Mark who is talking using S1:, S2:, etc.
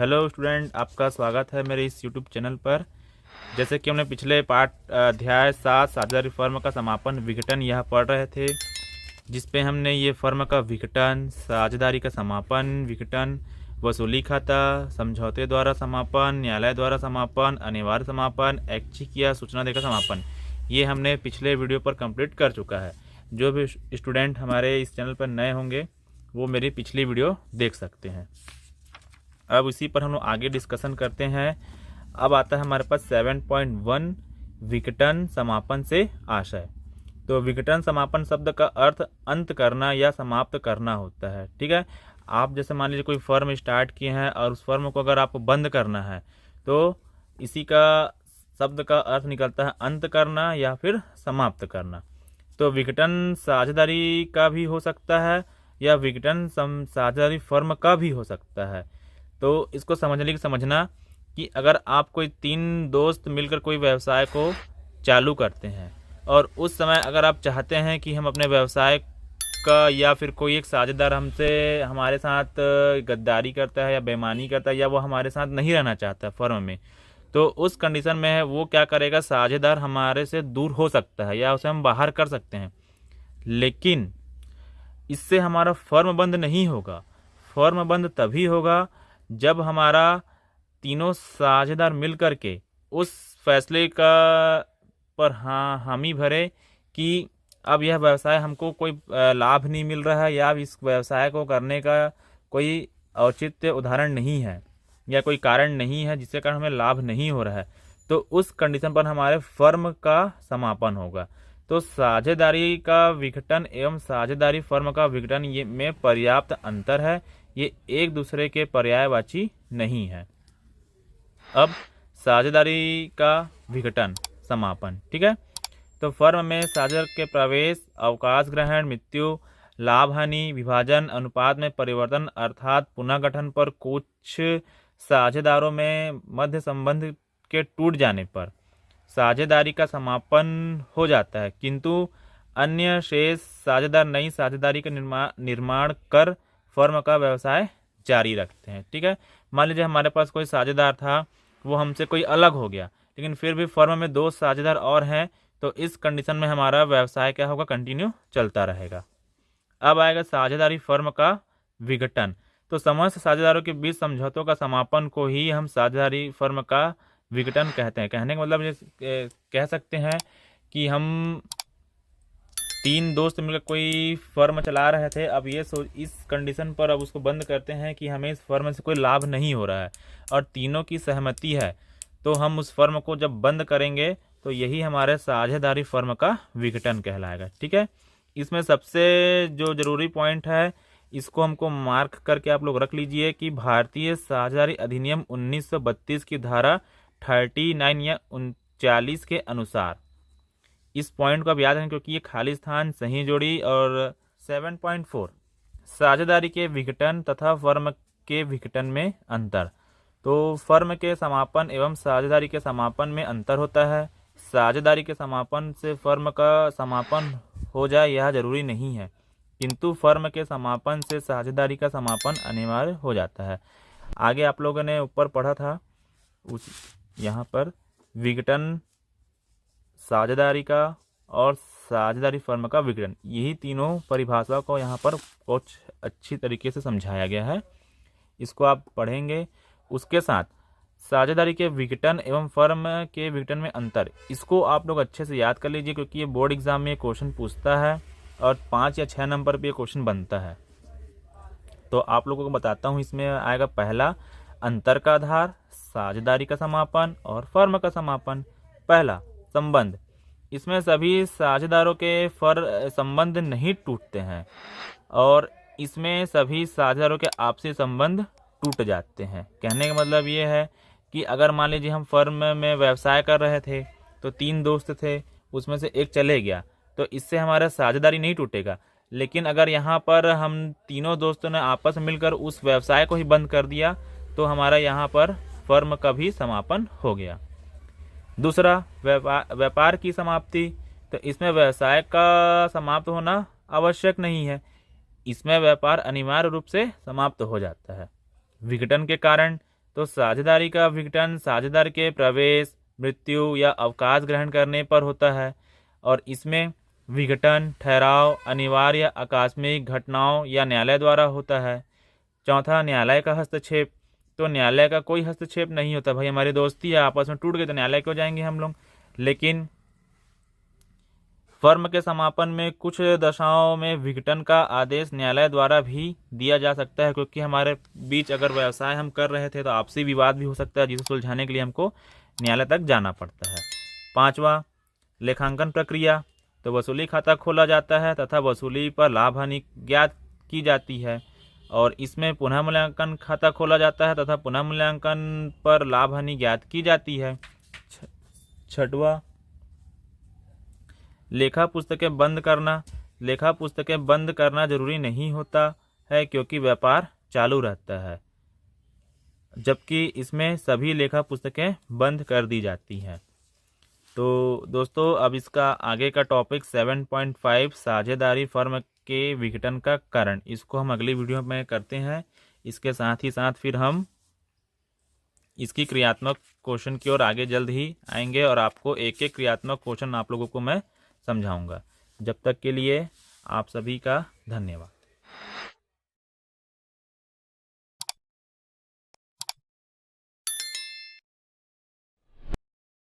S1: Hello student, आपका स्वागत है मेरे इस यूट्यूब चैनल पर। जैसे कि हमने पिछले पाठ अध्याय 7 साझेदारी फर्म का समापन विघटन यह पढ़ रहे थे, जिस पे हमने ये फर्म का विघटन, साझेदारी का समापन, विघटन, वसूली खाता, समझौते द्वारा समापन, न्यायालय द्वारा समापन, अनिवार्य समापन, ऐच्छिक या सूचना देकर समापन, ये हमने पिछले वीडियो पर कंप्लीट कर चुका है। जो भी स्टूडेंट हमारे इस चैनल पर नए होंगे वो मेरी पिछली वीडियो देख सकते हैं। अब इसी पर हम लोग आगे डिस्कशन करते हैं। अब आता है हमारे पास 7.1 विघटन समापन से आशय। तो विघटन समापन शब्द का अर्थ अंत करना या समाप्त करना होता है। ठीक है, आप जैसे मान लीजिए कोई फर्म स्टार्ट किए हैं और उस फर्म को अगर आपको बंद करना है तो इसी का शब्द का अर्थ निकलता है अंत करना या फिर समाप्त करना। तो विघटन साझेदारी का भी हो सकता है या विघटन साझेदारी फर्म का भी हो सकता है। तो इसको समझने की समझना कि अगर आप कोई 3 दोस्त मिलकर कोई व्यवसाय को चालू करते हैं और उस समय अगर आप चाहते हैं कि हम अपने व्यवसाय का या फिर कोई एक साझेदार हमारे साथ गद्दारी करता है या बेईमानी करता है या वो हमारे साथ नहीं रहना चाहता है फर्म में, तो उस कंडीशन में है वो क्या करेगा, साझेदार हमारे से दूर हो सकता है या उसे हम बाहर कर सकते हैं। लेकिन इससे हमारा फर्म बंद नहीं होगा। फर्म बंद तभी होगा जब हमारा तीनों साझेदार मिल कर के उस फैसले का पर हामी भरे कि अब यह व्यवसाय हमको कोई लाभ नहीं मिल रहा है या इस व्यवसाय को करने का कोई औचित्य उदाहरण नहीं है या कोई कारण नहीं है जिसके कारण हमें लाभ नहीं हो रहा है, तो उस कंडीशन पर हमारे फर्म का समापन होगा। तो साझेदारी का विघटन एवं साझेदारी फर्म का विघटन ये में पर्याप्त अंतर है, ये एक दूसरे के पर्यायवाची नहीं है। अब साझेदारी का विघटन समापन, ठीक है। तो फर्म में साझेदार के प्रवेश, अवकाश ग्रहण, मृत्यु, लाभ हानि, विभाजन, अनुपात में परिवर्तन अर्थात पुनर्गठन पर कुछ साझेदारों में मध्य संबंध के टूट जाने पर साझेदारी का समापन हो जाता है, किंतु अन्य शेष साझेदार नई साझेदारी का निर्माण कर फर्म का व्यवसाय जारी रखते हैं। ठीक है, मान लीजिए हमारे पास कोई साझेदार था, वो हमसे कोई अलग हो गया, लेकिन फिर भी फर्म में 2 साझेदार और हैं, तो इस कंडीशन में हमारा व्यवसाय क्या होगा, कंटिन्यू चलता रहेगा। अब आएगा साझेदारी फर्म का विघटन। तो समस्त साझेदारों के बीच समझौतों का समापन को ही हम साझेदारी फर्म का विघटन कहते हैं। कहने का मतलब ये कह सकते हैं कि हम 3 दोस्त मिलकर कोई फर्म चला रहे थे, अब ये इस कंडीशन पर अब उसको बंद करते हैं कि हमें इस फर्म से कोई लाभ नहीं हो रहा है और तीनों की सहमति है, तो हम उस फर्म को जब बंद करेंगे तो यही हमारे साझेदारी फर्म का विघटन कहलाएगा। ठीक है, इसमें सबसे जो जरूरी पॉइंट है इसको हमको मार्क करके आप लोग रख लीजिए कि भारतीय साझेदारी अधिनियम 1932 की धारा 39 या 39 के अनुसार, इस पॉइंट को आप याद रखें क्योंकि ये खाली स्थान सही जोड़ी। और 7.4 साझेदारी के विघटन तथा फर्म के विघटन में अंतर। तो फर्म के समापन एवं साझेदारी के समापन में अंतर होता है। साझेदारी के समापन से फर्म का समापन हो जाए यह जरूरी नहीं है, किंतु फर्म के समापन से साझेदारी का समापन अनिवार्य हो जाता है। आगे आप लोगों ने ऊपर पढ़ा था उस यहाँ पर विघटन साझेदारी का और साझेदारी फर्म का विघटन, यही तीनों परिभाषा को यहाँ पर कुछ अच्छी तरीके से समझाया गया है, इसको आप पढ़ेंगे। उसके साथ साझेदारी के विघटन एवं फर्म के विघटन में अंतर, इसको आप लोग अच्छे से याद कर लीजिए क्योंकि ये बोर्ड एग्जाम में क्वेश्चन पूछता है और 5 या 6 नंबर पे क्वेश्चन बनता है। तो आप लोगों को बताता हूँ, इसमें आएगा पहला अंतर का आधार, साझेदारी का समापन और फर्म का समापन। पहला संबंध, इसमें सभी साझेदारों के संबंध नहीं टूटते हैं और इसमें सभी साझेदारों के आपसी संबंध टूट जाते हैं। कहने का मतलब ये है कि अगर मान लीजिए हम फर्म में व्यवसाय कर रहे थे तो 3 दोस्त थे, उसमें से एक चले गया तो इससे हमारा साझेदारी नहीं टूटेगा, लेकिन अगर यहाँ पर हम तीनों दोस्तों ने आपस में मिलकर उस व्यवसाय को ही बंद कर दिया तो हमारा यहाँ पर फर्म का भी समापन हो गया। दूसरा व्यापार की समाप्ति, तो इसमें व्यवसाय का समाप्त होना आवश्यक नहीं है, इसमें व्यापार अनिवार्य रूप से समाप्त हो जाता है। विघटन के कारण तो साझेदारी का विघटन साझेदार के प्रवेश, मृत्यु या अवकाश ग्रहण करने पर होता है और इसमें विघटन ठहराव अनिवार्य या आकस्मिक घटनाओं या न्यायालय द्वारा होता है। चौथा, न्यायालय का हस्तक्षेप। तो न्यायालय का कोई हस्तक्षेप नहीं होता। भाई हमारी दोस्ती है, आपस में टूट गई तो न्यायालय क्यों जाएंगे हम लोग। लेकिन फर्म के समापन में कुछ दशाओं में विघटन का आदेश न्यायालय द्वारा भी दिया जा सकता है, क्योंकि हमारे बीच अगर व्यवसाय हम कर रहे थे तो आपसी विवाद भी हो सकता है, जिसे सुलझाने के लिए हमको न्यायालय तक जाना पड़ता है। पांचवा, लेखांकन प्रक्रिया। तो वसूली खाता खोला जाता है तथा वसूली पर लाभ हानि ज्ञात की जाती है और इसमें पुनः मूल्यांकन खाता खोला जाता है तथा पुनः मूल्यांकन पर लाभ हानि ज्ञात की जाती है। छठवां, लेखा पुस्तकें बंद करना। लेखा पुस्तकें बंद करना जरूरी नहीं होता है, क्योंकि व्यापार चालू रहता है, जबकि इसमें सभी लेखा पुस्तकें बंद कर दी जाती हैं। तो दोस्तों अब इसका आगे का टॉपिक 7.5 साझेदारी फर्म के विघटन का कारण, इसको हम अगली वीडियो में करते हैं। इसके साथ ही साथ फिर हम इसकी क्रियात्मक क्वेश्चन की ओर आगे जल्द ही आएंगे और आपको एक एक क्रियात्मक क्वेश्चन आप लोगों को मैं समझाऊंगा। जब तक के लिए आप सभी का धन्यवाद।